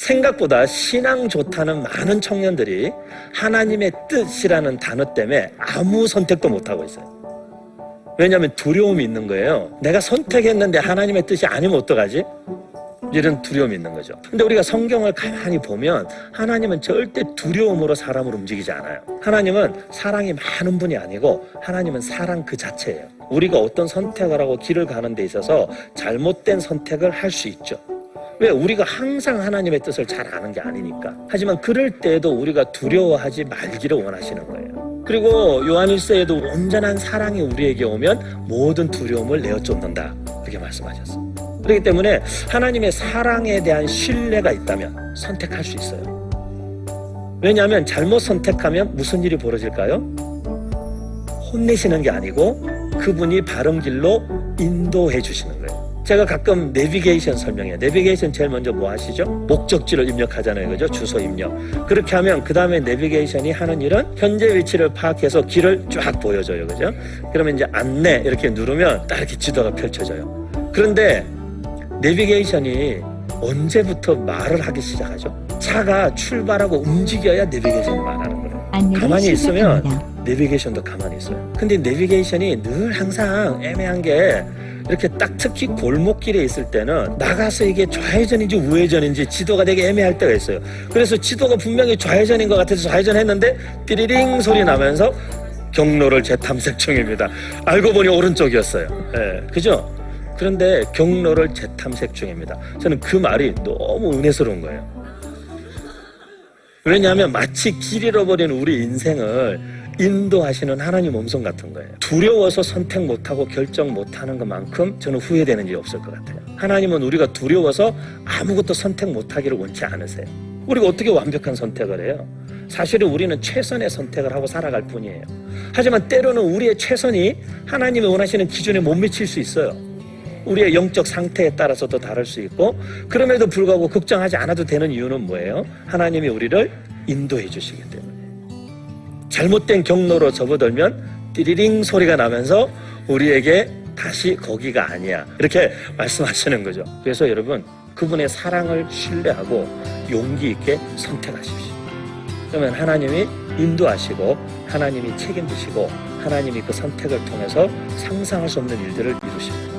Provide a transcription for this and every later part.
생각보다 신앙 좋다는 많은 청년들이 하나님의 뜻이라는 단어 때문에 아무 선택도 못하고 있어요. 왜냐하면 두려움이 있는 거예요. 내가 선택했는데 하나님의 뜻이 아니면 어떡하지? 이런 두려움이 있는 거죠. 근데 우리가 성경을 가만히 보면 하나님은 절대 두려움으로 사람을 움직이지 않아요. 하나님은 사랑이 많은 분이 아니고 하나님은 사랑 그 자체예요. 우리가 어떤 선택을 하고 길을 가는 데 있어서 잘못된 선택을 할 수 있죠. 왜? 우리가 항상 하나님의 뜻을 잘 아는 게 아니니까. 하지만 그럴 때에도 우리가 두려워하지 말기를 원하시는 거예요. 그리고 요한일서에도 온전한 사랑이 우리에게 오면 모든 두려움을 내어쫓는다, 그렇게 말씀하셨어요. 그렇기 때문에 하나님의 사랑에 대한 신뢰가 있다면 선택할 수 있어요. 왜냐하면 잘못 선택하면 무슨 일이 벌어질까요? 혼내시는 게 아니고 그분이 바른 길로 인도해 주시는 거예요. 제가 가끔 내비게이션 설명해요. 내비게이션 제일 먼저 뭐 하시죠? 목적지를 입력하잖아요. 그죠? 주소 입력. 그렇게 하면 그 다음에 내비게이션이 하는 일은 현재 위치를 파악해서 길을 쫙 보여줘요. 그죠? 그러면 이제 안내 이렇게 누르면 딱 이렇게 지도가 펼쳐져요. 그런데 내비게이션이 언제부터 말을 하기 시작하죠? 차가 출발하고 움직여야 내비게이션이 말하는 거예요. 가만히 있으면 내비게이션도 가만히 있어요. 근데 내비게이션이 늘 항상 애매한 게 이렇게 딱 특히 골목길에 있을 때는 나가서 이게 좌회전인지 우회전인지 지도가 되게 애매할 때가 있어요. 그래서 지도가 분명히 좌회전인 것 같아서 좌회전 했는데 띠리링 소리 나면서 경로를 재탐색 중입니다. 알고 보니 오른쪽이었어요. 네, 그죠? 그런데 경로를 재탐색 중입니다. 저는 그 말이 너무 은혜스러운 거예요. 왜냐하면 마치 길 잃어버린 우리 인생을 인도하시는 하나님 음성 같은 거예요. 두려워서 선택 못하고 결정 못하는 것만큼 저는 후회되는 일이 없을 것 같아요. 하나님은 우리가 두려워서 아무것도 선택 못하기를 원치 않으세요. 우리가 어떻게 완벽한 선택을 해요? 사실은 우리는 최선의 선택을 하고 살아갈 뿐이에요. 하지만 때로는 우리의 최선이 하나님이 원하시는 기준에 못 미칠 수 있어요. 우리의 영적 상태에 따라서도 다를 수 있고, 그럼에도 불구하고 걱정하지 않아도 되는 이유는 뭐예요? 하나님이 우리를 인도해 주시기 때문에. 잘못된 경로로 접어들면 띠리링 소리가 나면서 우리에게 다시 거기가 아니야, 이렇게 말씀하시는 거죠. 그래서 여러분, 그분의 사랑을 신뢰하고 용기 있게 선택하십시오. 그러면 하나님이 인도하시고 하나님이 책임지시고 하나님이 그 선택을 통해서 상상할 수 없는 일들을 이루십니다.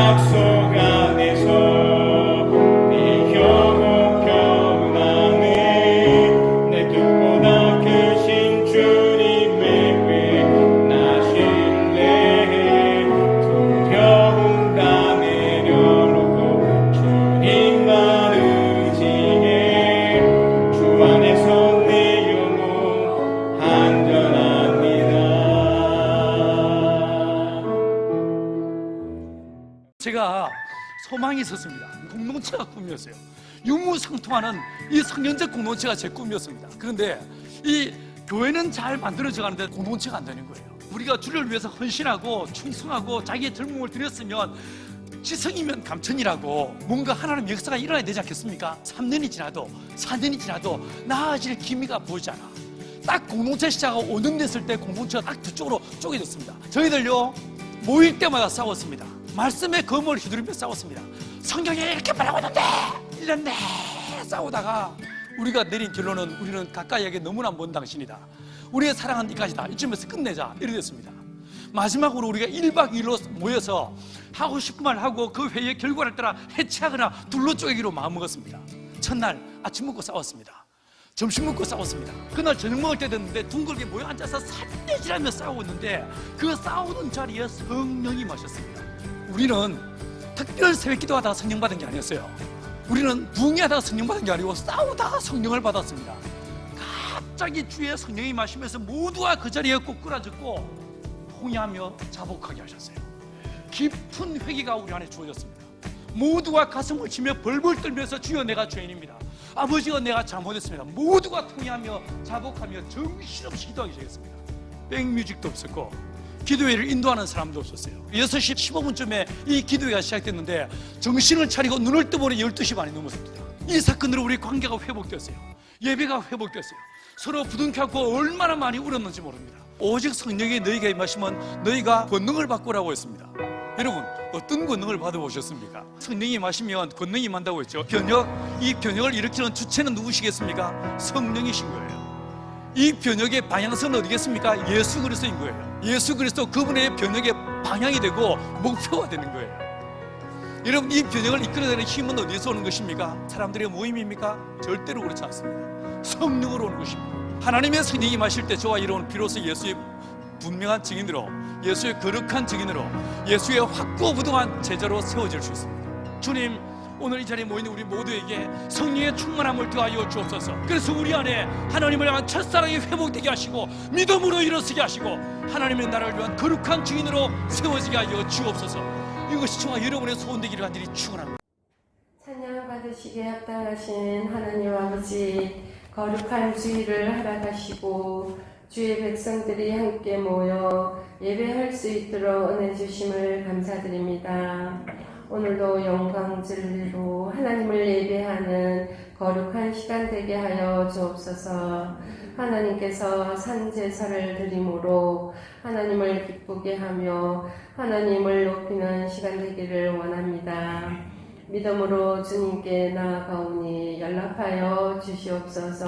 약속 안에서 네 영혼 평안해 내 뜻보다 크신 주님의 나 신뢰해 두려움 다 내려놓고 주님만 의지해 주 안에서 내 영혼 안전합니다. 제가 소망이 있었습니다. 공동체가 꿈이었어요. 유무상통하는 이 성경적 공동체가 제 꿈이었습니다. 그런데 이 교회는 잘 만들어져 가는데 공동체가 안 되는 거예요. 우리가 주를 위해서 헌신하고 충성하고 자기의 젊음을 들였으면 지성이면 감천이라고 뭔가 하나님 역사가 일어나야 되지 않겠습니까? 3년이 지나도 4년이 지나도 나아질 기미가 보이지 않아. 딱 공동체 시작하고 5년 됐을 때 공동체가 딱 두 쪽으로 쪼개졌습니다. 저희들요 모일 때마다 싸웠습니다. 말씀에 검을 휘두르며 싸웠습니다. 성경에 이렇게 말하고 있는데 이런데 싸우다가 우리가 내린 결론은 우리는 가까이에게 너무나 먼 당신이다. 우리의 사랑은 이까지다. 이쯤에서 끝내자. 이래 됐습니다. 마지막으로 우리가 1박 2일로 모여서 하고 싶은 말 하고 그 회의의 결과를 따라 해체하거나 둘러 쪼개기로 마음먹었습니다. 첫날 아침 먹고 싸웠습니다. 점심 먹고 싸웠습니다. 그날 저녁 먹을 때 됐는데 둥글게 모여 앉아서 산대질하며 싸우고 있는데 그 싸우는 자리에 성령이 마셨습니다. 우리는 특별 새벽기도 하다가 성령 받은 게 아니었어요. 우리는 부흥하다가 성령 받은 게 아니고 싸우다가 성령을 받았습니다. 갑자기 주의 성령이 마시면서 모두가 그 자리에 꼬꾸라졌고 통회하며 자복하게 하셨어요. 깊은 회개가 우리 안에 주어졌습니다. 모두가 가슴을 치며 벌벌 떨면서 주여 내가 죄인입니다. 아버지가 내가 잘못했습니다. 모두가 통회하며 자복하며 정신없이 기도하기 시작했습니다. 백뮤직도 없었고 기도회를 인도하는 사람도 없었어요. 6시 15분쯤에 이 기도회가 시작됐는데 정신을 차리고 눈을 떠보니 12시 반이 넘었습니다. 이 사건으로 우리 관계가 회복됐어요. 예배가 회복됐어요. 서로 부둥켜안고 얼마나 많이 울었는지 모릅니다. 오직 성령이 너희에게 임하시면 너희가 권능을 받고라고 했습니다. 여러분 어떤 권능을 받아보셨습니까? 성령이 마시면 권능이 임한다고 했죠. 변혁, 이 변혁을 일으키는 주체는 누구시겠습니까? 성령이신 거예요. 이 변혁의 방향성은 어디겠습니까? 예수 그리스도인 거예요. 예수 그리스도 그분의 변혁의 방향이 되고 목표가 되는 거예요. 여러분 이 변혁을 이끌어내는 힘은 어디에서 오는 것입니까? 사람들의 모임입니까? 절대로 그렇지 않습니다. 성령으로 오는 것입니다. 하나님의 성령이 마실 때 저와 여러분 비로소 예수의 분명한 증인으로, 예수의 거룩한 증인으로, 예수의 확고부동한 제자로 세워질 수 있습니다. 주님, 오늘 이 자리에 모이는 우리 모두에게 성령의 충만함을 더하여 주옵소서. 그래서 우리 안에 하나님을 향한 첫사랑이 회복되게 하시고 믿음으로 일어서게 하시고 하나님의 나라를 위한 거룩한 증인으로 세워지게 하여 주옵소서. 이것이 저와 여러분의 소원되기를 간절히 축원합니다. 찬양 받으시기에 합당하신 하나님 아버지, 거룩한 주일을 허락하시고 주의 백성들이 함께 모여 예배할 수 있도록 은혜 주심을 감사드립니다. 오늘도 영광 진리로 하나님을 예배하는 거룩한 시간 되게 하여 주옵소서. 하나님께서 산제사를 드림으로 하나님을 기쁘게 하며 하나님을 높이는 시간 되기를 원합니다. 믿음으로 주님께 나아가오니 연락하여 주시옵소서.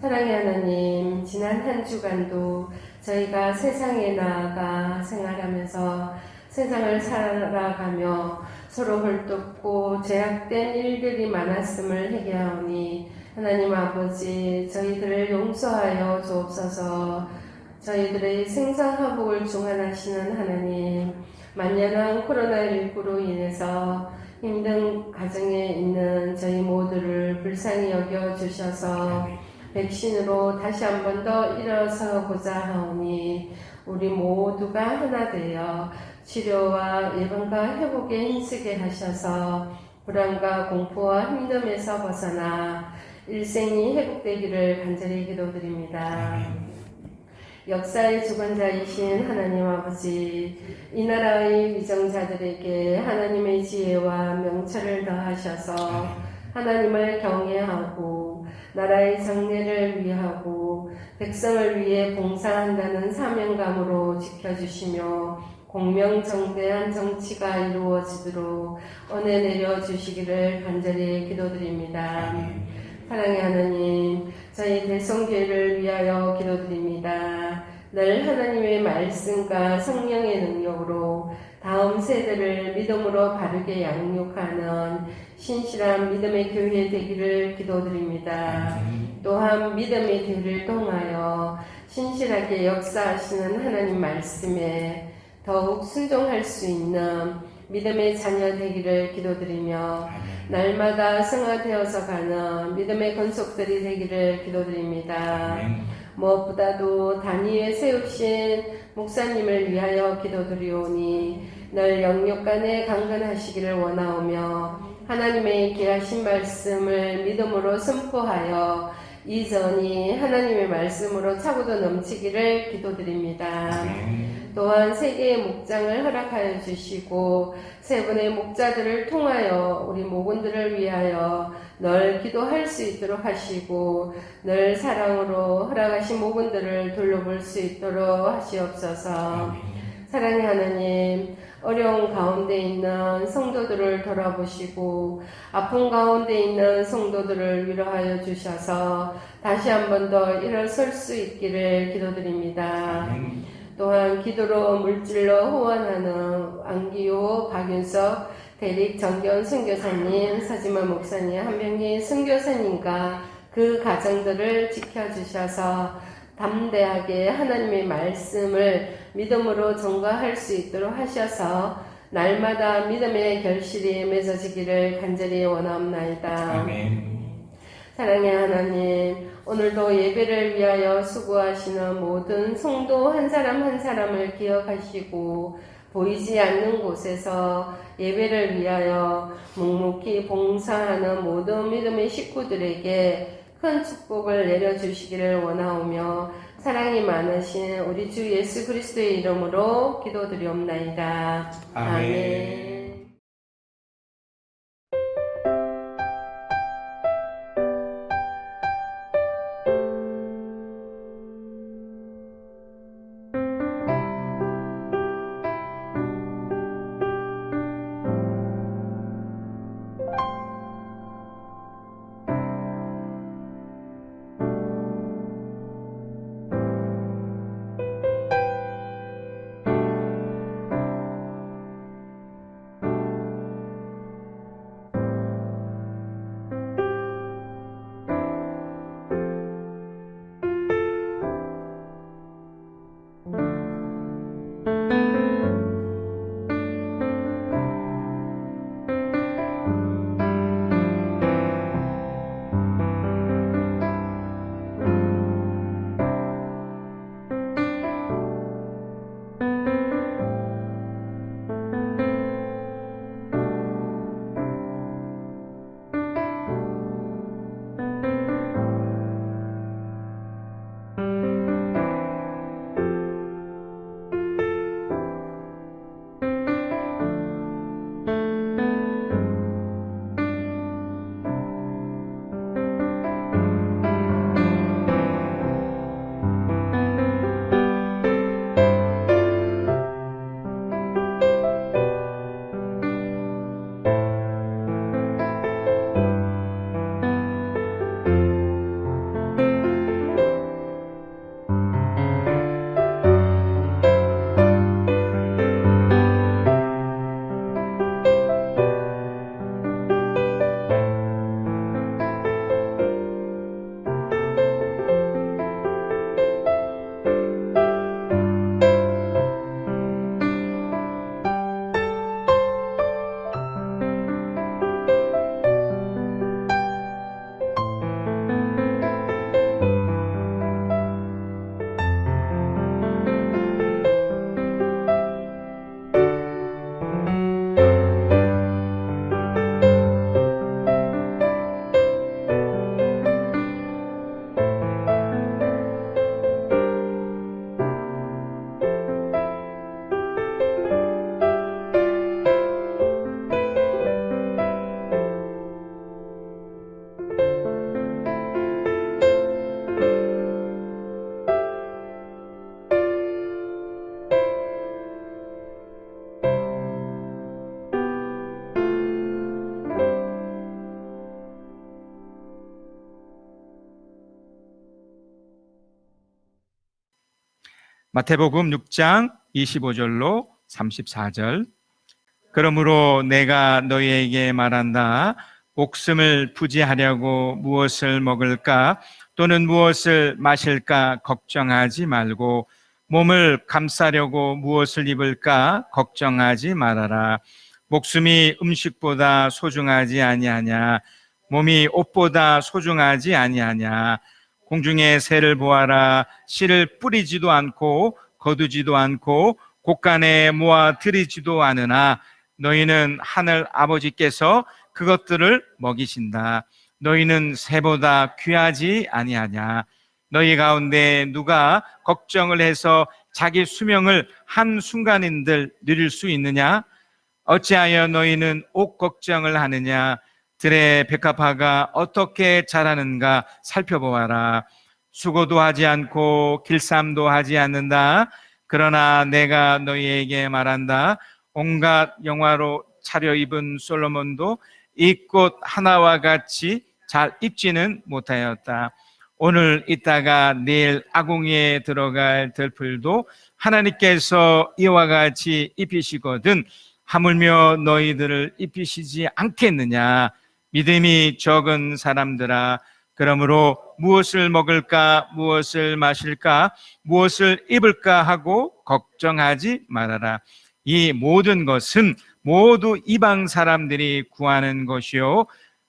사랑의 하나님, 지난 한 주간도 저희가 세상에 나아가 생활하면서 세상을 살아가며 서로 헐뜯고 제약된 일들이 많았음을 회개하오니 하나님 아버지, 저희들을 용서하여 주옵소서. 저희들의 생사화복을 중환하시는 하나님, 만연한 코로나19로 인해서 힘든 가정에 있는 저희 모두를 불쌍히 여겨주셔서 백신으로 다시 한 번 더 일어서고자 하오니 우리 모두가 하나 되어 치료와 예방과 회복에 힘쓰게 하셔서 불안과 공포와 힘듦에서 벗어나 일생이 회복되기를 간절히 기도드립니다. 역사의 주관자이신 하나님 아버지, 이 나라의 위정자들에게 하나님의 지혜와 명철을 더하셔서 하나님을 경외하고 나라의 장래를 위하고 백성을 위해 봉사한다는 사명감으로 지켜주시며 공명정대한 정치가 이루어지도록 은혜 내려주시기를 간절히 기도드립니다. 사랑의 하나님, 저희 대성교회를 위하여 기도드립니다. 늘 하나님의 말씀과 성령의 능력으로 다음 세대를 믿음으로 바르게 양육하는 신실한 믿음의 교회 되기를 기도드립니다. 또한 믿음의 교회를 통하여 신실하게 역사하시는 하나님 말씀에 더욱 순종할 수 있는 믿음의 자녀 되기를 기도드리며 날마다 성화되어서 가는 믿음의 권속들이 되기를 기도드립니다. 무엇보다도 단위에 세우신 목사님을 위하여 기도드리오니 늘 영육간에 강건하시기를 원하오며 하나님의 귀하신 말씀을 믿음으로 선포하여 이전이 하나님의 말씀으로 차고도 넘치기를 기도드립니다. 또한 세계의 목장을 허락하여 주시고 세 분의 목자들을 통하여 우리 모군들을 위하여 늘 기도할 수 있도록 하시고 늘 사랑으로 허락하신 모군들을 돌려볼 수 있도록 하시옵소서. 사랑의 하나님, 어려운 가운데 있는 성도들을 돌아보시고 아픈 가운데 있는 성도들을 위로하여 주셔서 다시 한 번 더 일어설 수 있기를 기도드립니다. 또한 기도로 물질로 후원하는 안기호, 박윤석, 대릭, 정견 선교사님, 서지만 목사님, 한병희 선교사님과 그 가정들을 지켜주셔서 담대하게 하나님의 말씀을 믿음으로 전가할 수 있도록 하셔서 날마다 믿음의 결실이 맺어지기를 간절히 원하옵나이다. 사랑의 하나님, 오늘도 예배를 위하여 수고하시는 모든 성도 한 사람 한 사람을 기억하시고 보이지 않는 곳에서 예배를 위하여 묵묵히 봉사하는 모든 믿음의 식구들에게 큰 축복을 내려주시기를 원하오며 사랑이 많으신 우리 주 예수 그리스도의 이름으로 기도드리옵나이다. 아멘. 마태복음 6장 25절로 34절. 그러므로 내가 너희에게 말한다. 목숨을 부지하려고 무엇을 먹을까 또는 무엇을 마실까 걱정하지 말고 몸을 감싸려고 무엇을 입을까 걱정하지 말아라. 목숨이 음식보다 소중하지 아니하냐 몸이 옷보다 소중하지 아니하냐. 공중의 새를 보아라. 씨를 뿌리지도 않고 거두지도 않고 곳간에 모아 들이지도 않으나 너희는 하늘 아버지께서 그것들을 먹이신다. 너희는 새보다 귀하지 아니하냐. 너희 가운데 누가 걱정을 해서 자기 수명을 한순간인들 누릴 수 있느냐? 어찌하여 너희는 옷 걱정을 하느냐? 들의 백합화가 어떻게 자라는가 살펴보아라. 수고도 하지 않고 길쌈도 하지 않는다. 그러나 내가 너희에게 말한다. 온갖 영화로 차려입은 솔로몬도 이 꽃 하나와 같이 잘 입지는 못하였다. 오늘 있다가 내일 아궁이에 들어갈 들풀도 하나님께서 이와 같이 입히시거든 하물며 너희들을 입히시지 않겠느냐. 믿음이 적은 사람들아, 그러므로 무엇을 먹을까 무엇을 마실까 무엇을 입을까 하고 걱정하지 말아라. 이 모든 것은 모두 이방 사람들이 구하는 것이요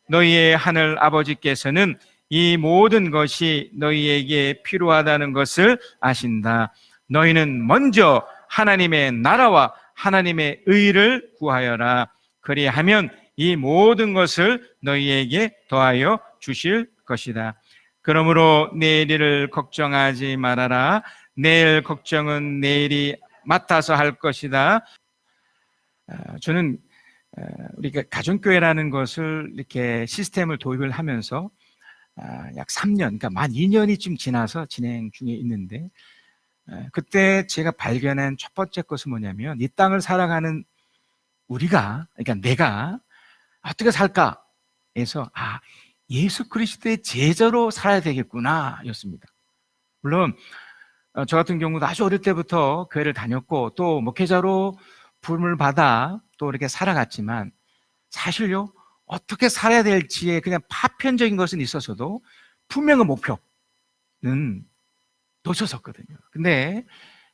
너희의 하늘 아버지께서는 이 모든 것이 너희에게 필요하다는 것을 아신다. 너희는 먼저 하나님의 나라와 하나님의 의를 구하여라. 그리하면 이 모든 것을 너희에게 더하여 주실 것이다. 그러므로 내일을 걱정하지 말아라. 내일 걱정은 내일이 맡아서 할 것이다. 저는 우리가 가정교회라는 것을 이렇게 시스템을 도입을 하면서 약 3년, 그러니까 만 2년이 좀 지나서 진행 중에 있는데 그때 제가 발견한 첫 번째 것은 뭐냐면 이 땅을 살아가는 우리가, 그러니까 내가 어떻게 살까 해서 예수 그리스도의 제자로 살아야 되겠구나 였습니다. 물론 저 같은 경우도 아주 어릴 때부터 교회를 다녔고 또 목회자로 부름을 받아 또 이렇게 살아갔지만 사실요 어떻게 살아야 될지에 그냥 파편적인 것은 있었어도 분명한 목표는 놓쳤었거든요. 근데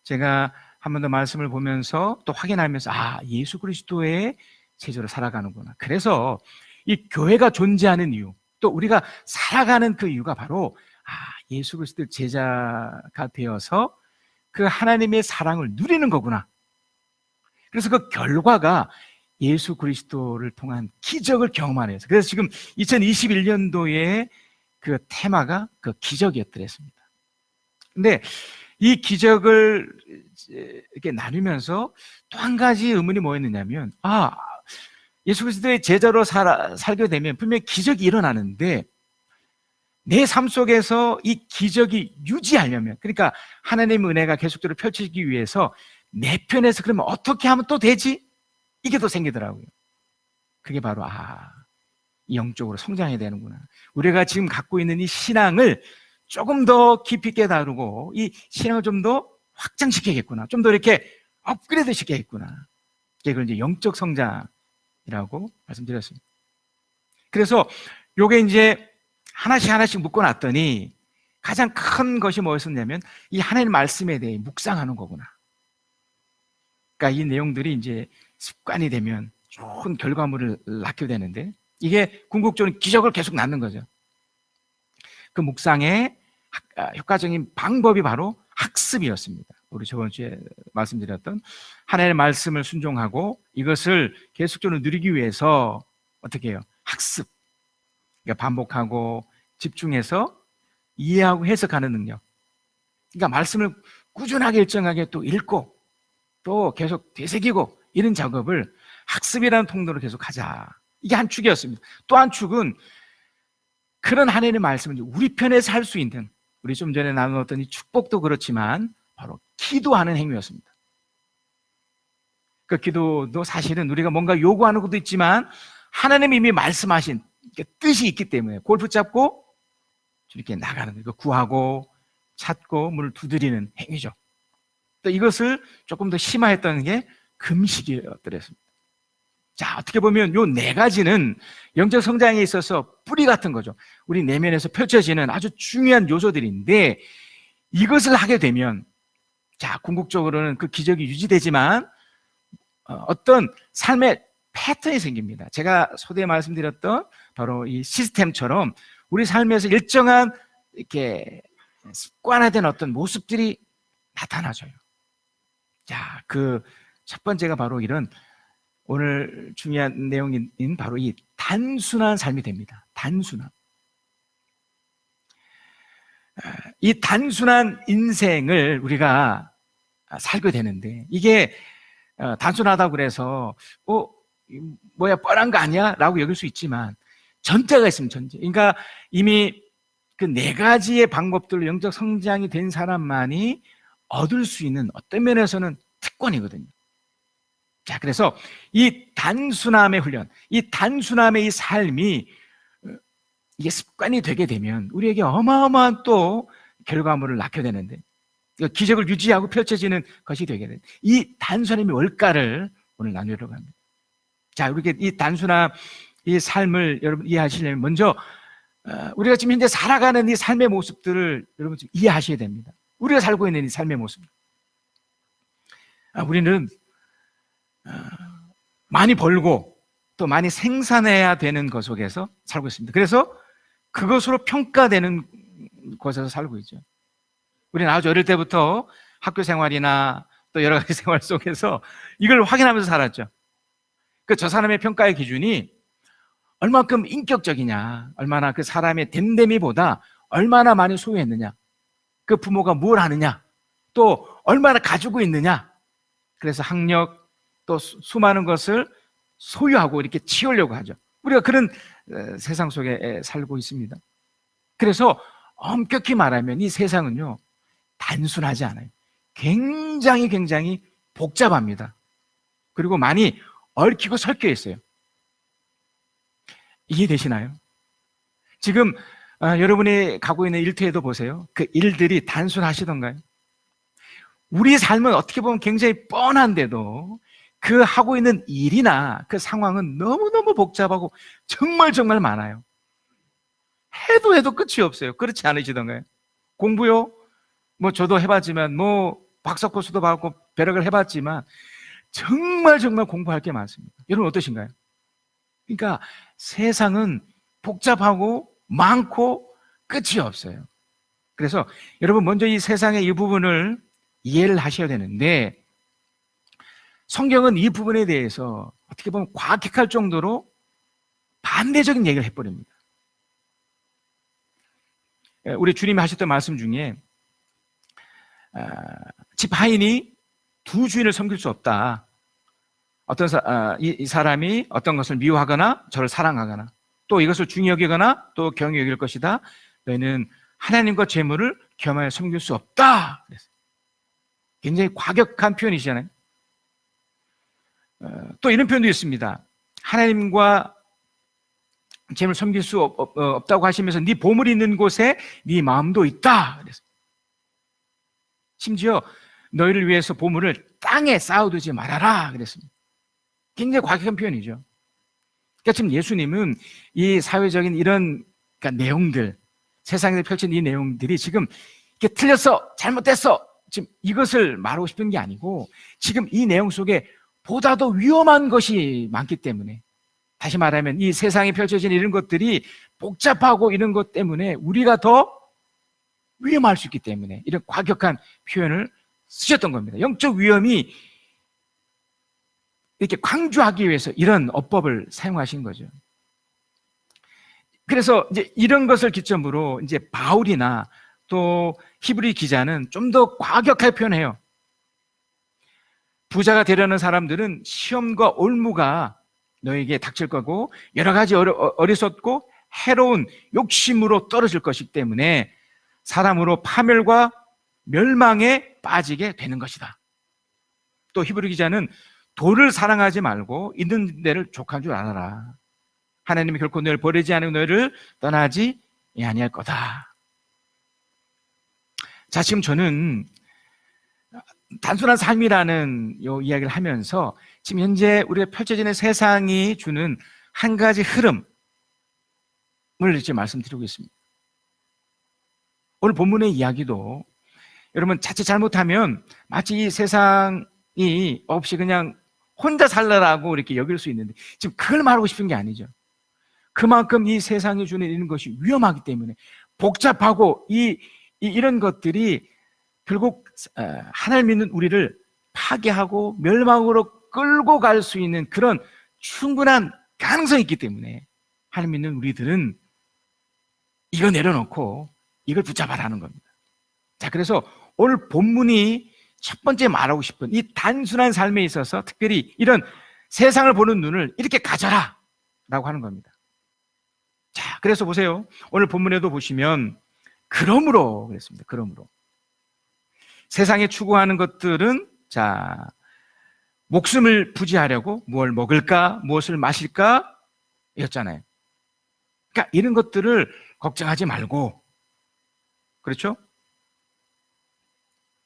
제가 한 번 더 말씀을 보면서 또 확인하면서 예수 그리스도의 제자로 살아가는구나. 그래서 이 교회가 존재하는 이유 또 우리가 살아가는 그 이유가 바로 예수 그리스도 제자가 되어서 그 하나님의 사랑을 누리는 거구나. 그래서 그 결과가 예수 그리스도를 통한 기적을 경험하는 거예요. 그래서 지금 2021년도에 그 테마가 그 기적이었더랬습니다. 근데 이 기적을 이렇게 나누면서 또 한 가지 의문이 뭐였느냐면 예수 그리스도의 제자로 살게 되면 분명히 기적이 일어나는데 내 삶 속에서 이 기적이 유지하려면 그러니까 하나님의 은혜가 계속적으로 펼치기 위해서 내 편에서 그러면 어떻게 하면 또 되지? 이게 또 생기더라고요. 그게 바로 영적으로 성장해야 되는구나. 우리가 지금 갖고 있는 이 신앙을 조금 더 깊이 깨달고 이 신앙을 좀 더 확장시켜야겠구나. 좀 더 이렇게 업그레이드 시켜야겠구나. 그걸 이제 영적 성장이라고 말씀드렸습니다. 그래서 요게 이제 하나씩 묶어놨더니 가장 큰 것이 뭐였었냐면 이 하나님 말씀에 대해 묵상하는 거구나. 그러니까 이 내용들이 이제 습관이 되면 좋은 결과물을 낳게 되는데 이게 궁극적으로 기적을 계속 낳는 거죠. 그 묵상의 효과적인 방법이 바로 학습이었습니다. 우리 저번 주에 말씀드렸던 하나님의 말씀을 순종하고 이것을 계속적으로 누리기 위해서 어떻게 해요? 학습. 그러니까 반복하고 집중해서 이해하고 해석하는 능력. 그러니까 말씀을 꾸준하게 일정하게 또 읽고 또 계속 되새기고 이런 작업을 학습이라는 통로로 계속 하자. 이게 한 축이었습니다. 또 한 축은 그런 하나님의 말씀을 우리 편에서 할 수 있는 우리 좀 전에 나누었던 이 축복도 그렇지만 바로 기도하는 행위였습니다. 그 기도도 사실은 우리가 뭔가 요구하는 것도 있지만 하나님이 이미 말씀하신 뜻이 있기 때문에 그걸 붙잡고 이렇게 나가는 거예요. 구하고 찾고 문을 두드리는 행위죠. 또 이것을 조금 더 심화했던 게 금식이었더랬습니다. 자, 어떻게 보면 요 네 가지는 영적 성장에 있어서 뿌리 같은 거죠. 우리 내면에서 펼쳐지는 아주 중요한 요소들인데, 이것을 하게 되면, 자, 궁극적으로는 그 기적이 유지되지만 어떤 삶의 패턴이 생깁니다. 제가 소대에 말씀드렸던 바로 이 시스템처럼 우리 삶에서 일정한 이렇게 습관화된 어떤 모습들이 나타나줘요. 자, 그 첫 번째가 바로 이런 오늘 중요한 내용인 바로 이 단순한 삶이 됩니다. 단순함. 이 단순한 인생을 우리가 살게 되는데, 이게 단순하다고 그래서 뭐야 뻔한 거 아니야? 라고 여길 수 있지만 전제가 있으면 전제. 그러니까 이미 그 네 가지의 방법들로 영적 성장이 된 사람만이 얻을 수 있는 어떤 면에서는 특권이거든요. 자, 그래서 이 단순함의 훈련, 이 단순함의 이 삶이 이게 습관이 되게 되면 우리에게 어마어마한 또 결과물을 낳게 되는데, 기적을 유지하고 펼쳐지는 것이 되게 됩니다. 이 단순함의 월가를 오늘 나누려고 합니다. 자, 우리가 이 단순한 이 삶을 여러분 이해하시려면 먼저 우리가 지금 현재 살아가는 이 삶의 모습들을 여러분 좀 이해하셔야 됩니다. 우리가 살고 있는 이 삶의 모습. 우리는 많이 벌고 또 많이 생산해야 되는 것 속에서 살고 있습니다. 그래서 그것으로 평가되는 곳에서 살고 있죠. 우리는 아주 어릴 때부터 학교 생활이나 또 여러 가지 생활 속에서 이걸 확인하면서 살았죠. 저 사람의 평가의 기준이 얼마큼 인격적이냐, 얼마나 그 사람의 됨됨이보다 얼마나 많이 소유했느냐, 그 부모가 뭘 하느냐, 또 얼마나 가지고 있느냐. 그래서 학력 또 수많은 것을 소유하고 이렇게 치우려고 하죠. 우리가 그런 세상 속에 살고 있습니다. 그래서 엄격히 말하면 이 세상은요, 단순하지 않아요. 굉장히 복잡합니다. 그리고 많이 얽히고 설켜 있어요. 이해되시나요? 지금 여러분이 가고 있는 일터에도 보세요. 그 일들이 단순하시던가요? 우리 삶은 어떻게 보면 굉장히 뻔한데도 그 하고 있는 일이나 그 상황은 너무너무 복잡하고 정말 많아요. 해도 끝이 없어요. 그렇지 않으시던가요? 공부요? 뭐 저도 해봤지만, 뭐 박사 코스도 받고 배력을 해봤지만 정말 공부할 게 많습니다. 여러분 어떠신가요? 그러니까 세상은 복잡하고 많고 끝이 없어요. 그래서 여러분 먼저 이 세상의 이 부분을 이해를 하셔야 되는데, 성경은 이 부분에 대해서 어떻게 보면 과격할 정도로 반대적인 얘기를 해버립니다. 우리 주님이 하셨던 말씀 중에 집 하인이 두 주인을 섬길 수 없다. 어떤 이 사람이 어떤 것을 미워하거나 저를 사랑하거나 또 이것을 중히 여기거나 또 경히 여길 것이다. 너희는 하나님과 재물을 겸하여 섬길 수 없다. 그랬어요. 굉장히 과격한 표현이시잖아요. 또 이런 표현도 있습니다. 하나님과 재물을 섬길 수 없다고 하시면서 네 보물이 있는 곳에 네 마음도 있다. 그랬어요. 심지어 너희를 위해서 보물을 땅에 쌓아두지 말아라 그랬습니다. 굉장히 과격한 표현이죠. 그러니까 지금 예수님은 이 사회적인 이런 내용들, 세상에 펼친 이 내용들이 지금 이렇게 틀렸어, 잘못됐어, 지금 이것을 말하고 싶은 게 아니고, 지금 이 내용 속에 보다 더 위험한 것이 많기 때문에, 다시 말하면 이 세상에 펼쳐진 이런 것들이 복잡하고 이런 것 때문에 우리가 더 위험할 수 있기 때문에 이런 과격한 표현을 쓰셨던 겁니다. 영적 위험이 이렇게 강조하기 위해서 이런 어법을 사용하신 거죠. 그래서 이제 이런 것을 기점으로 이제 바울이나 또 히브리 기자는 좀 더 과격하게 표현해요. 부자가 되려는 사람들은 시험과 올무가 너에게 닥칠 거고 여러 가지 어리석고 해로운 욕심으로 떨어질 것이기 때문에 사람으로 파멸과 멸망에 빠지게 되는 것이다. 또 히브리 기자는 돈을 사랑하지 말고 있는 데를 족한 줄 알아라. 하나님이 결코 너를 버리지 않으면 너를 떠나지 아니할 거다. 자, 지금 저는 단순한 삶이라는 요 이야기를 하면서 지금 현재 우리가 펼쳐지는 세상이 주는 한 가지 흐름을 이제 말씀드리고 있습니다. 오늘 본문의 이야기도 여러분 자칫 잘못하면 마치 이 세상이 없이 그냥 혼자 살라라고 이렇게 여길 수 있는데 지금 그걸 말하고 싶은 게 아니죠. 그만큼 이 세상이 주는 이런 것이 위험하기 때문에 복잡하고 이런 것들이 결국 하나님 믿는 우리를 파괴하고 멸망으로 끌고 갈 수 있는 그런 충분한 가능성이 있기 때문에 하나님 믿는 우리들은 이거 내려놓고 이걸 붙잡아라는 겁니다. 자, 그래서 오늘 본문이 첫 번째 말하고 싶은 이 단순한 삶에 있어서 특별히 이런 세상을 보는 눈을 이렇게 가져라 라고 하는 겁니다. 자, 그래서 보세요. 오늘 본문에도 보시면 그러므로 그랬습니다. 그러므로 세상에 추구하는 것들은 자, 목숨을 부지하려고 무엇을 먹을까, 무엇을 마실까 였잖아요. 그러니까 이런 것들을 걱정하지 말고, 그렇죠?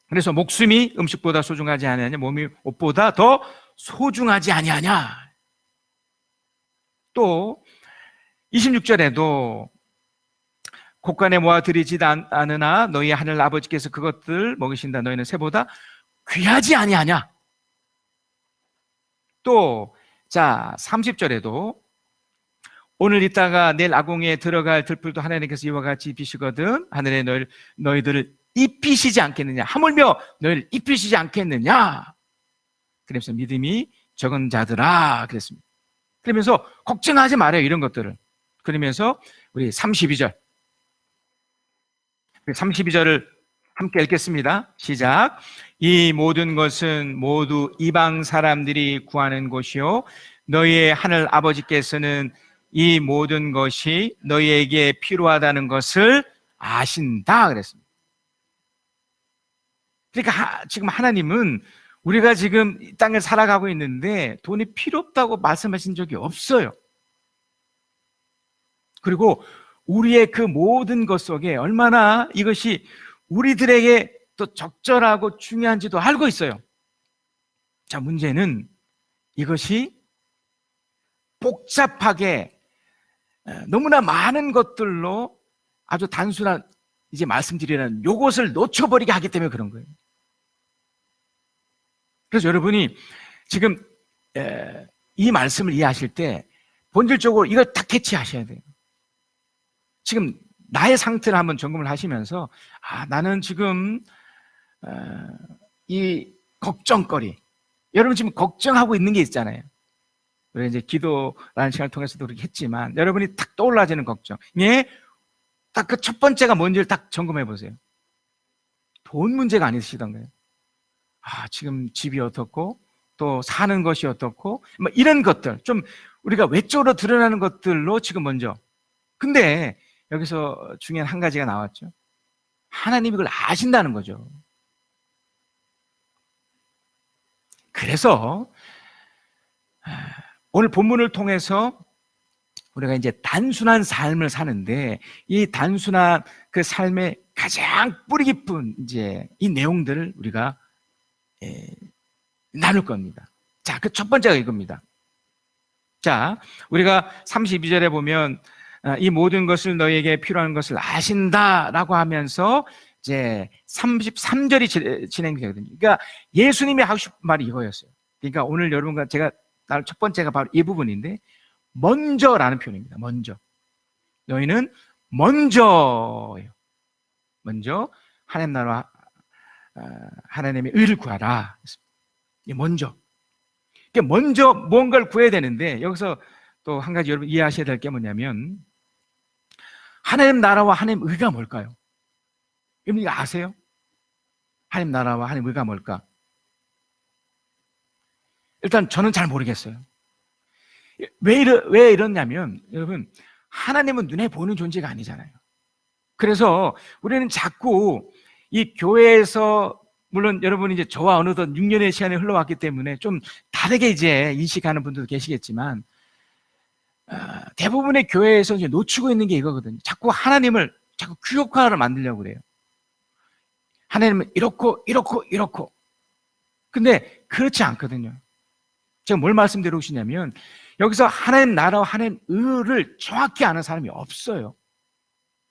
그래서 목숨이 음식보다 소중하지 아니하냐, 몸이 옷보다 더 소중하지 아니하냐. 또 26절에도 곳간에 모아 들이지 않으나 너희 하늘 아버지께서 그것들 먹이신다. 너희는 새보다 귀하지 아니하냐. 또 자 30절에도 오늘 있다가 내일 아궁이에 들어갈 들풀도 하나님께서 이와 같이 입히시거든 하늘에 너희들을 입히시지 않겠느냐. 하물며 너희를 입히시지 않겠느냐. 그러면서 믿음이 적은 자들아 그랬습니다. 그러면서 걱정하지 말아요. 이런 것들을. 그러면서 우리 32절을 함께 읽겠습니다. 시작. 이 모든 것은 모두 이방 사람들이 구하는 것이요 너희의 하늘 아버지께서는 이 모든 것이 너희에게 필요하다는 것을 아신다 그랬습니다. 그러니까 지금 하나님은 우리가 지금 이 땅을 살아가고 있는데 돈이 필요 없다고 말씀하신 적이 없어요. 그리고 우리의 그 모든 것 속에 얼마나 이것이 우리들에게 또 적절하고 중요한지도 알고 있어요. 자, 문제는 이것이 복잡하게 너무나 많은 것들로 아주 단순한 이제 말씀드리는 요것을 놓쳐버리게 하기 때문에 그런 거예요. 그래서 여러분이 지금 이 말씀을 이해하실 때 본질적으로 이걸 다 캐치하셔야 돼요. 지금 나의 상태를 한번 점검을 하시면서 나는 지금 이 걱정거리 여러분 지금 걱정하고 있는 게 있잖아요. 우리 이제 기도라는 시간을 통해서도 그렇게 했지만 여러분이 딱 떠올라지는 걱정 딱 그 첫 번째가 뭔지를 딱 점검해 보세요. 돈 문제가 아니시던가요? 지금 집이 어떻고 또 사는 것이 어떻고 뭐 이런 것들 좀 우리가 외적으로 드러나는 것들로 지금 먼저 근데 여기서 중요한 한 가지가 나왔죠. 하나님이 그걸 아신다는 거죠. 그래서 오늘 본문을 통해서 우리가 이제 단순한 삶을 사는데 이 단순한 그 삶의 가장 뿌리 깊은 이제 이 내용들을 우리가 나눌 겁니다. 자, 그 첫 번째가 이겁니다. 자, 우리가 32절에 보면 이 모든 것을 너희에게 필요한 것을 아신다라고 하면서 이제 33절이 진행되거든요. 그러니까 예수님이 하고 싶은 말이 이거였어요. 그러니까 오늘 여러분과 제가 나눌 첫 번째가 바로 이 부분인데 먼저라는 표현입니다. 먼저. 너희는 먼저예요. 먼저 하나님 나라와 하나님의 의를 구하라. 먼저. 그러니까 먼저 뭔가를 구해야 되는데 여기서 또 한 가지 여러분 이해하셔야 될 게 뭐냐면 하나님 나라와 하나님 의가 뭘까요? 여러분 이거 아세요? 하나님 나라와 하나님 의가 뭘까? 일단 저는 잘 모르겠어요. 왜 이러냐면 여러분 하나님은 눈에 보이는 존재가 아니잖아요. 그래서 우리는 자꾸 이 교회에서 물론 여러분이 이제 저와 어느덧 6년의 시간이 흘러왔기 때문에 좀 다르게 이제 인식하는 분들도 계시겠지만 대부분의 교회에서 이제 놓치고 있는 게 이거거든요. 자꾸 하나님을 규격화를 만들려고 그래요. 하나님은 이렇고 근데 그렇지 않거든요. 제가 뭘 말씀드리고 싶냐면 여기서 하나님 나라와 하나님 의를 정확히 아는 사람이 없어요.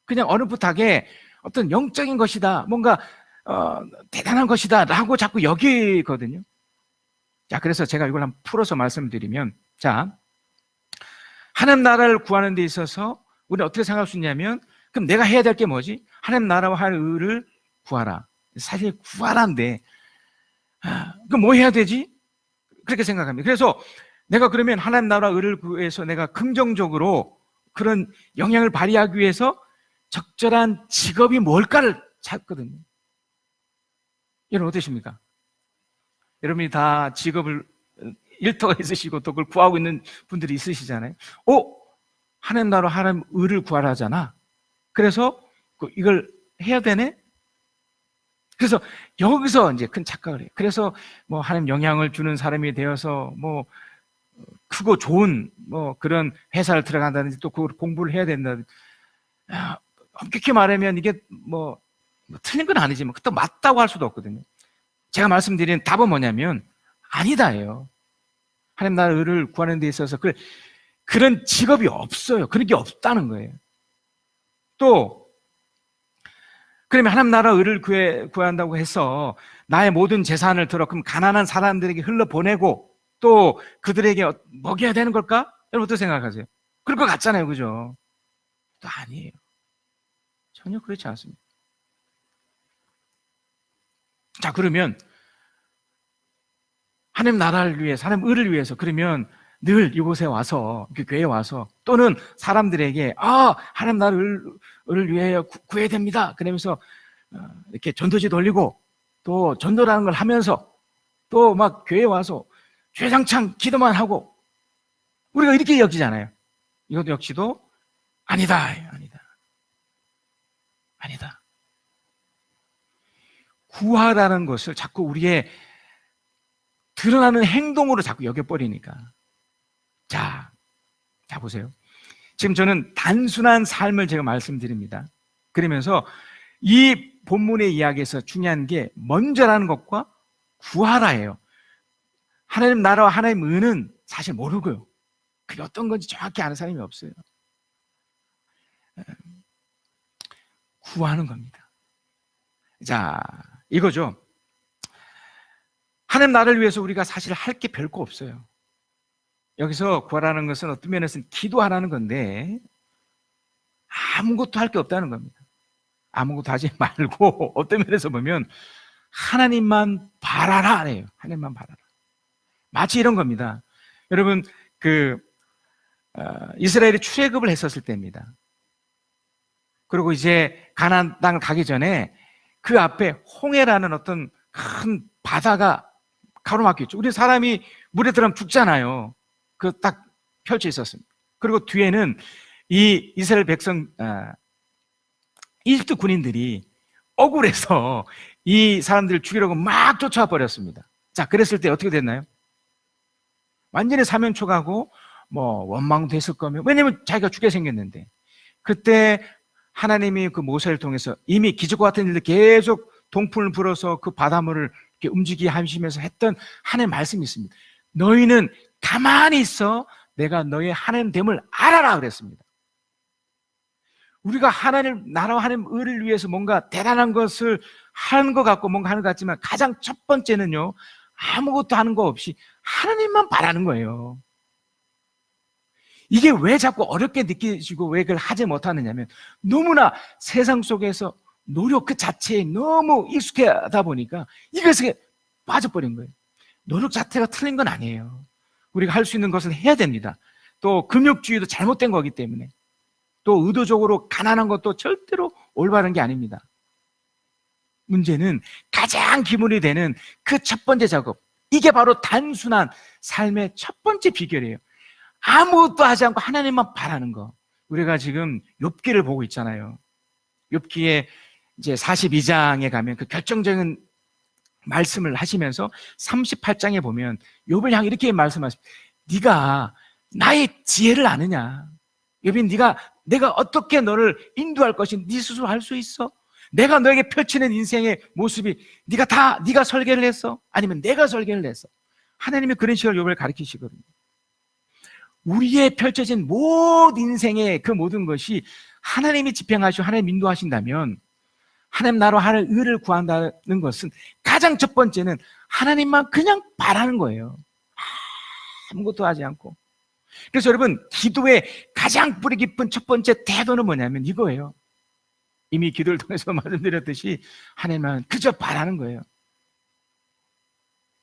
그냥 어렴풋하게 어떤 영적인 것이다, 뭔가 대단한 것이다 라고 자꾸 여기거든요. 자, 그래서 제가 이걸 한번 풀어서 말씀드리면, 자, 하나님 나라를 구하는 데 있어서 우리는 어떻게 생각할 수 있냐면, 그럼 내가 해야 될 게 뭐지? 하나님 나라와 하나님 의를 구하라. 사실 구하라인데 그럼 뭐 해야 되지? 그렇게 생각합니다. 그래서 내가 그러면 하나님 나라 의를 구해서 내가 긍정적으로 그런 영향을 발휘하기 위해서 적절한 직업이 뭘까를 찾거든요. 여러분 어떠십니까? 여러분이 다 직업을 일터가 있으시고 또 그걸 구하고 있는 분들이 있으시잖아요. 하나님 나라 하나님 의를 구하라잖아. 그래서 이걸 해야 되네? 그래서 여기서 이제 큰 착각을 해요. 그래서 뭐 하나님 영향을 주는 사람이 되어서 뭐 크고 좋은 뭐 그런 회사를 들어간다든지 또 그걸 공부를 해야 된다든지, 엄격히 말하면 이게 뭐 틀린 건 아니지만 또 맞다고 할 수도 없거든요. 제가 말씀드리는 답은 뭐냐면 아니다예요. 하나님 나라 의를 구하는 데 있어서 그런 직업이 없어요. 그런 게 없다는 거예요. 또 그러면 하나님 나라 의를 구한다고 해서 나의 모든 재산을 들어 그럼 가난한 사람들에게 흘러보내고 또 그들에게 먹여야 되는 걸까? 여러분 어떻게 생각하세요? 그럴 것 같잖아요, 그죠? 또 아니에요. 전혀 그렇지 않습니다. 자, 그러면 하나님 나라를 위해서, 하나님 의를 위해서 그러면 늘 이곳에 와서, 교회에 와서 또는 사람들에게 하나님 나라를 위하여 구해야 됩니다. 그러면서 이렇게 전도지 돌리고 또 전도라는 걸 하면서 또 막 교회에 와서 주야장창 기도만 하고 우리가 이렇게 여기잖아요. 이것도 역시도 아니다. 구하라는 것을 자꾸 우리의 드러나는 행동으로 자꾸 여겨버리니까. 자 보세요. 지금 저는 단순한 삶을 제가 말씀드립니다. 그러면서 이 본문의 이야기에서 중요한 게 먼저라는 것과 구하라예요. 하나님 나라와 하나님 의는 사실 모르고요. 그게 어떤 건지 정확히 아는 사람이 없어요. 구하는 겁니다. 자, 이거죠. 하나님 나라를 위해서 우리가 사실 할 게 별거 없어요. 여기서 구하라는 것은 어떤 면에서는 기도하라는 건데 아무것도 할 게 없다는 겁니다. 아무것도 하지 말고 어떤 면에서 보면 하나님만 바라라 해요. 하나님만 바라라. 마치 이런 겁니다. 여러분 이스라엘이 출애굽을 했었을 때입니다. 그리고 이제 가나안 땅을 가기 전에 그 앞에 홍해라는 어떤 큰 바다가 가로막혀 있죠. 우리 사람이 물에 들어가면 죽잖아요. 그 딱 펼쳐 있었습니다. 그리고 뒤에는 이 이스라엘 백성, 이집트 군인들이 억울해서 이 사람들을 죽이려고 막 쫓아와 버렸습니다. 자, 그랬을 때 어떻게 됐나요? 완전히 사면초가고 뭐 원망도 했을 거면, 왜냐면 자기가 죽게 생겼는데. 그때 하나님이 그 모세를 통해서 이미 기적과 같은 일들 계속 동풍을 불어서 그 바닷물을 이렇게 움직이게 하시면서 했던 하나님의 말씀이 있습니다. 너희는 가만히 있어 내가 너의 하나님 됨을 알아라 그랬습니다. 우리가 하나님 나라와 하나님 의를 위해서 뭔가 대단한 것을 하는 것 같고 뭔가 하는 것 같지만 가장 첫 번째는요, 아무것도 하는 거 없이 하나님만 바라는 거예요. 이게 왜 자꾸 어렵게 느끼시고 왜 그걸 하지 못하느냐면 너무나 세상 속에서 노력 그 자체에 너무 익숙하다 보니까 이것에 빠져버린 거예요. 노력 자체가 틀린 건 아니에요. 우리가 할 수 있는 것은 해야 됩니다. 또 금욕주의도 잘못된 거기 때문에, 또 의도적으로 가난한 것도 절대로 올바른 게 아닙니다. 문제는 가장 기본이 되는 그 첫 번째 작업, 이게 바로 단순한 삶의 첫 번째 비결이에요. 아무것도 하지 않고 하나님만 바라는 거. 우리가 지금 욥기를 보고 있잖아요. 욥기에 이제 42장에 가면 그 결정적인 말씀을 하시면서 38장에 보면 욥을 향해 이렇게 말씀하십니다. 네가 나의 지혜를 아느냐? 욥이 내가 어떻게 너를 인도할 것인지 네 스스로 할 수 있어? 내가 너에게 펼치는 인생의 모습이 네가 설계를 했어? 아니면 내가 설계를 했어? 하나님이 그런 식으로 욥을 가르치시거든요. 우리의 펼쳐진 모든 인생의 그 모든 것이 하나님이 집행하시고 하나님 인도하신다면, 하나님 나라와 하나님의 의를 구한다는 것은 가장 첫 번째는 하나님만 그냥 바라는 거예요. 아무것도 하지 않고. 그래서 여러분, 기도의 가장 뿌리 깊은 첫 번째 태도는 뭐냐면 이거예요. 이미 기도를 통해서 말씀드렸듯이 하나님만 그저 바라는 거예요.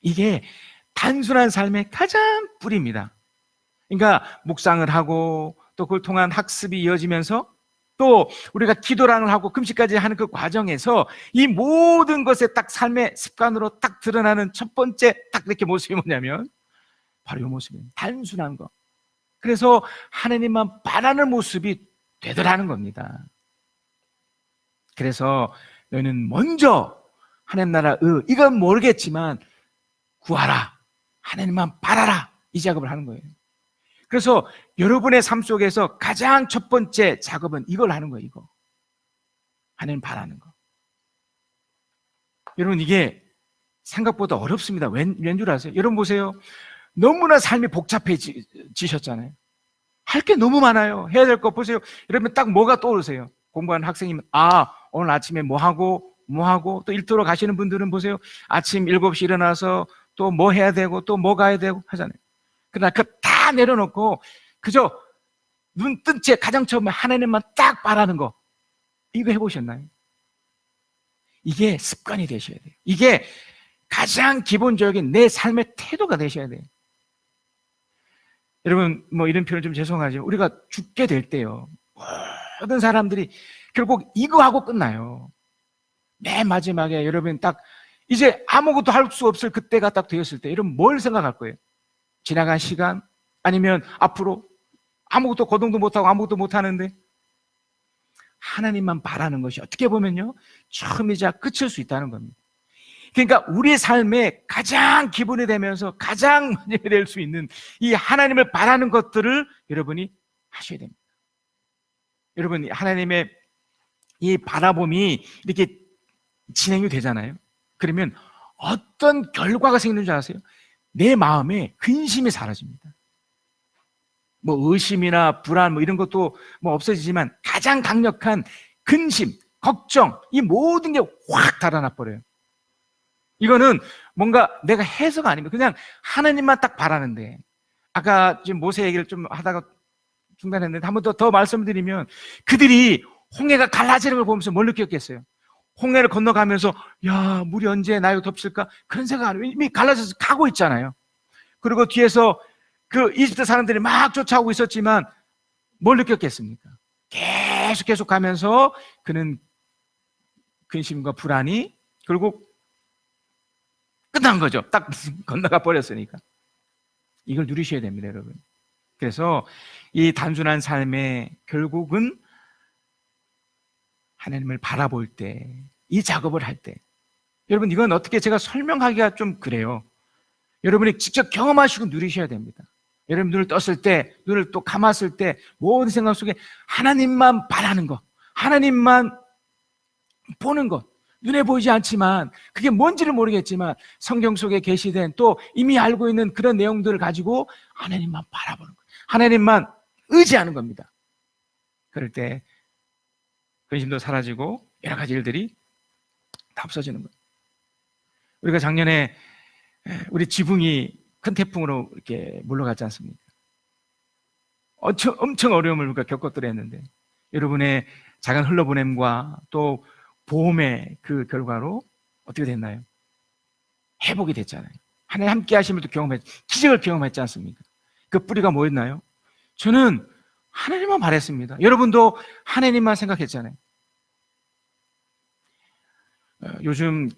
이게 단순한 삶의 가장 뿌리입니다. 그러니까 묵상을 하고 또 그걸 통한 학습이 이어지면서 또 우리가 기도를 하고 금식까지 하는 그 과정에서 이 모든 것에 딱 삶의 습관으로 딱 드러나는 첫 번째 딱 이렇게 모습이 뭐냐면 바로 이 모습입니다. 단순한 거. 그래서 하나님만 바라는 모습이 되더라는 겁니다. 그래서 너희는 먼저 하나님 나라 이건 모르겠지만 구하라, 하나님만 바라라, 이 작업을 하는 거예요. 그래서 여러분의 삶 속에서 가장 첫 번째 작업은 이걸 하는 거예요. 이거 하나님 바라는 거. 여러분, 이게 생각보다 어렵습니다. 왠 줄 아세요? 여러분 보세요. 너무나 삶이 복잡해지셨잖아요. 할 게 너무 많아요. 해야 될 거 보세요. 여러분 딱 뭐가 떠오르세요? 공부하는 학생이면 오늘 아침에 뭐 하고 또 일터로 가시는 분들은 보세요. 아침 7시 일어나서 또 뭐 해야 되고 또 뭐 가야 되고 하잖아요. 그러나 그 다 내려놓고 그저 눈 뜬 채 가장 처음에 하나님만 딱 바라는 거, 이거 해보셨나요? 이게 습관이 되셔야 돼요. 이게 가장 기본적인 내 삶의 태도가 되셔야 돼요. 여러분, 뭐 이런 표현 좀 죄송하지만 우리가 죽게 될 때요, 모든 사람들이 결국 이거 하고 끝나요. 맨 마지막에 여러분 딱 이제 아무것도 할 수 없을 그때가 딱 되었을 때 여러분 뭘 생각할 거예요? 지나간 시간? 아니면 앞으로 아무것도 거동도 못하고 아무것도 못하는데? 하나님만 바라는 것이 어떻게 보면요, 처음이자 끝일 수 있다는 겁니다. 그러니까 우리 삶의 가장 기본이 되면서 가장 많이 될 수 있는 이 하나님을 바라는 것들을 여러분이 하셔야 됩니다. 여러분, 하나님의 이 바라봄이 이렇게 진행이 되잖아요. 그러면 어떤 결과가 생기는 줄 아세요? 내 마음에 근심이 사라집니다. 뭐 의심이나 불안 뭐 이런 것도 뭐 없어지지만 가장 강력한 근심, 걱정, 이 모든 게 확 달아나 버려요. 이거는 뭔가 내가 해서가 아니면 그냥 하나님만 딱 바라는데, 아까 지금 모세 얘기를 좀 하다가 중단했는데 한 번 더 말씀드리면, 그들이 홍해가 갈라지는 걸 보면서 뭘 느꼈겠어요? 홍해를 건너가면서 야, 물이 언제 나를 덮칠까? 그런 생각 안 해요. 이미 갈라져서 가고 있잖아요. 그리고 뒤에서 그 이집트 사람들이 막 쫓아오고 있었지만 뭘 느꼈겠습니까? 계속 가면서 그는 근심과 불안이 결국 끝난 거죠. 딱 건너가 버렸으니까. 이걸 누리셔야 됩니다, 여러분. 그래서 이 단순한 삶에 결국은 하나님을 바라볼 때, 이 작업을 할 때, 여러분 이건 어떻게 제가 설명하기가 좀 그래요. 여러분이 직접 경험하시고 누리셔야 됩니다. 여러분 눈을 떴을 때, 눈을 또 감았을 때 모든 생각 속에 하나님만 바라는 것, 하나님만 보는 것, 눈에 보이지 않지만 그게 뭔지를 모르겠지만 성경 속에 계시된 또 이미 알고 있는 그런 내용들을 가지고 하나님만 바라보는 것, 하나님만 의지하는 겁니다. 그럴 때 근심도 사라지고 여러 가지 일들이 다 없어지는 거예요. 우리가 작년에 우리 지붕이 큰 태풍으로 이렇게 물러갔지 않습니까? 엄청 어려움을 우리가 겪었더랬는데 여러분의 작은 흘러보냄과 또 보험의 그 결과로 어떻게 됐나요? 회복이 됐잖아요. 하나님 함께 하심을 또 기적을 경험했지 않습니까? 그 뿌리가 뭐였나요? 저는 하나님만 바랬습니다. 여러분도 하나님만 생각했잖아요. 요즘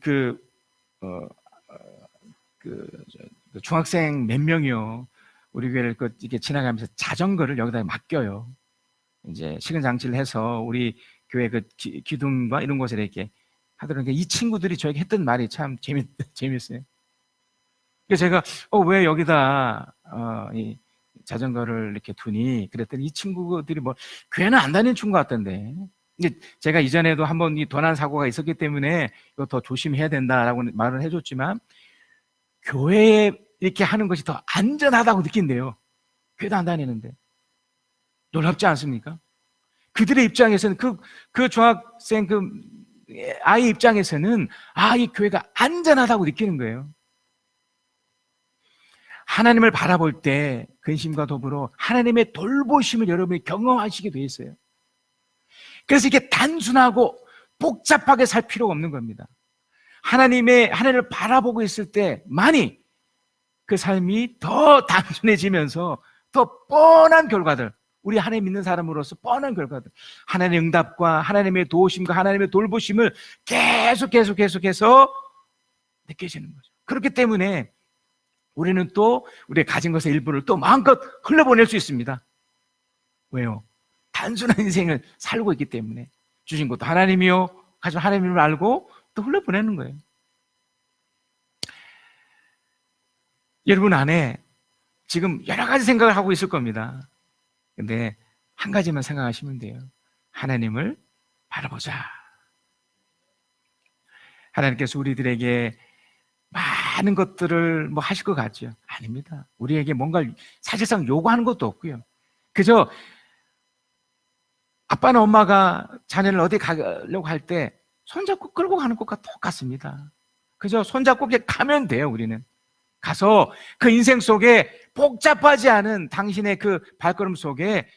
중학생 몇 명이요, 우리 교회를 이렇게 지나가면서 자전거를 여기다 맡겨요. 이제 식은 장치를 해서 우리 교회 그 기둥과 이런 곳에 이렇게 하더라고요. 이 친구들이 저에게 했던 말이 참 재밌어요. 그래서 제가 왜 여기다 이 자전거를 이렇게 두니? 그랬더니 이 친구들이 뭐 교회는 안 다니는 친구 같던데 이제 제가 이전에도 한번 이 도난 사고가 있었기 때문에 이거 더 조심해야 된다라고 말을 해줬지만, 교회에 이렇게 하는 것이 더 안전하다고 느낀대요. 교회도 안 다니는데. 놀랍지 않습니까? 그들의 입장에서는 그 중학생 아이 입장에서는 이 교회가 안전하다고 느끼는 거예요. 하나님을 바라볼 때 근심과 더불어 하나님의 돌보심을 여러분이 경험하시게 돼 있어요. 그래서 이게 단순하고 복잡하게 살 필요가 없는 겁니다. 하나님을 바라보고 있을 때만이 그 삶이 더 단순해지면서 더 뻔한 결과들, 우리 하나님 믿는 사람으로서 뻔한 결과들, 하나님의 응답과 하나님의 도우심과 하나님의 돌보심을 계속해서 느껴지는 거죠. 그렇기 때문에 우리는 또 우리의 가진 것의 일부를 또 마음껏 흘려보낼 수 있습니다. 왜요? 단순한 인생을 살고 있기 때문에. 주신 것도 하나님이요, 가진 하나님을 알고 또 흘려보내는 거예요. 여러분 안에 지금 여러 가지 생각을 하고 있을 겁니다. 근데 한 가지만 생각하시면 돼요. 하나님을 바라보자. 하나님께서 우리들에게 많은 것들을 하실 것 같죠? 아닙니다. 우리에게 뭔가 사실상 요구하는 것도 없고요. 그저 아빠나 엄마가 자녀를 어디 가려고 할 때 손잡고 끌고 가는 것과 똑같습니다. 그저 손잡고 그냥 가면 돼요. 우리는 가서 그 인생 속에 복잡하지 않은 당신의 그 발걸음 속에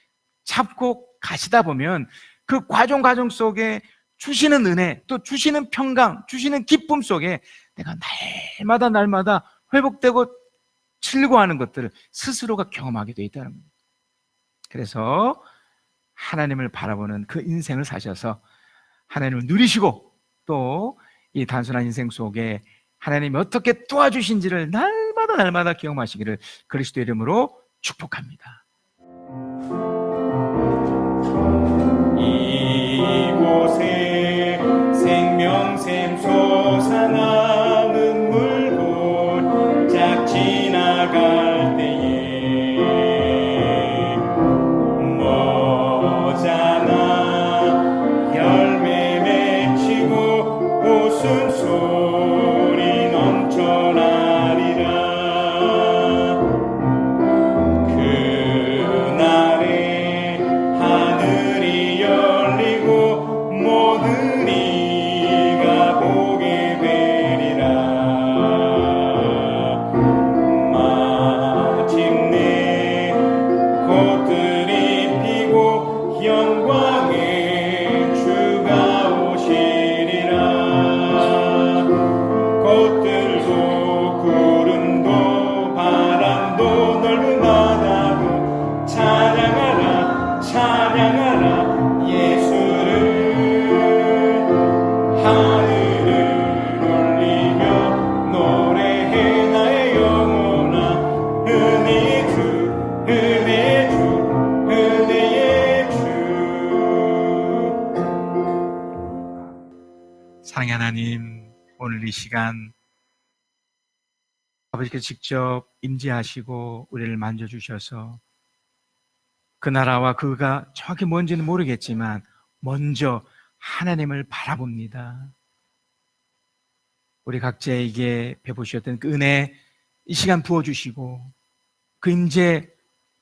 잡고 가시다 보면 그 과정 속에 주시는 은혜, 또 주시는 평강, 주시는 기쁨 속에 내가 날마다 회복되고 즐거워하는 것들을 스스로가 경험하게 돼 있다는 겁니다. 그래서 하나님을 바라보는 그 인생을 사셔서 하나님을 누리시고 또 이 단순한 인생 속에 하나님이 어떻게 도와주신지를 날마다 경험하시기를 그리스도의 이름으로 축복합니다. 이곳에 생명샘 솟아나는 물고 짝 지나갈 때에 머자나 열매 맺히고 웃음소리 넘쳐나리라. 그날에 하늘이 열리고 모든 이가 보게 되리라. 마침내 꽃들이 피고 영광의 주가 오시리라. 꽃들도 구름도 바람도 넓은 바다도 찬양하라 예수를. 하늘을 울리며 노래해 나의 영혼아. 은혜의 주 사랑의 하나님, 오늘 이 시간 아버지께서 직접 임재하시고 우리를 만져주셔서 그 나라와 그가 정확히 뭔지는 모르겠지만 먼저 하나님을 바라봅니다. 우리 각자에게 베푸셨던 그 은혜 이 시간 부어주시고 그 임재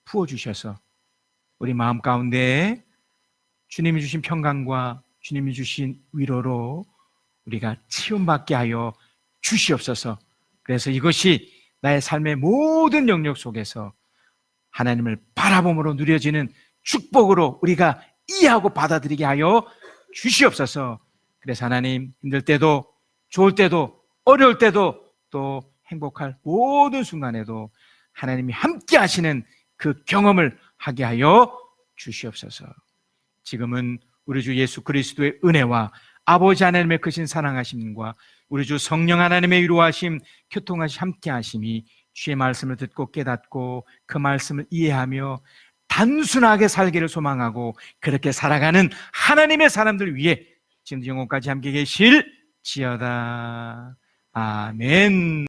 부어주셔서 우리 마음 가운데 주님이 주신 평강과 주님이 주신 위로로 우리가 치유받게 하여 주시옵소서. 그래서 이것이 나의 삶의 모든 영역 속에서 하나님을 바라봄으로 누려지는 축복으로 우리가 이해하고 받아들이게 하여 주시옵소서. 그래서 하나님, 힘들 때도 좋을 때도 어려울 때도 또 행복할 모든 순간에도 하나님이 함께 하시는 그 경험을 하게 하여 주시옵소서. 지금은 우리 주 예수 그리스도의 은혜와 아버지 하나님의 크신 사랑하심과 우리 주 성령 하나님의 위로하심, 교통하심, 함께하심이 주의 말씀을 듣고 깨닫고 그 말씀을 이해하며 단순하게 살기를 소망하고 그렇게 살아가는 하나님의 사람들 위해 지금 영혼까지 함께 계실지어다. 아멘.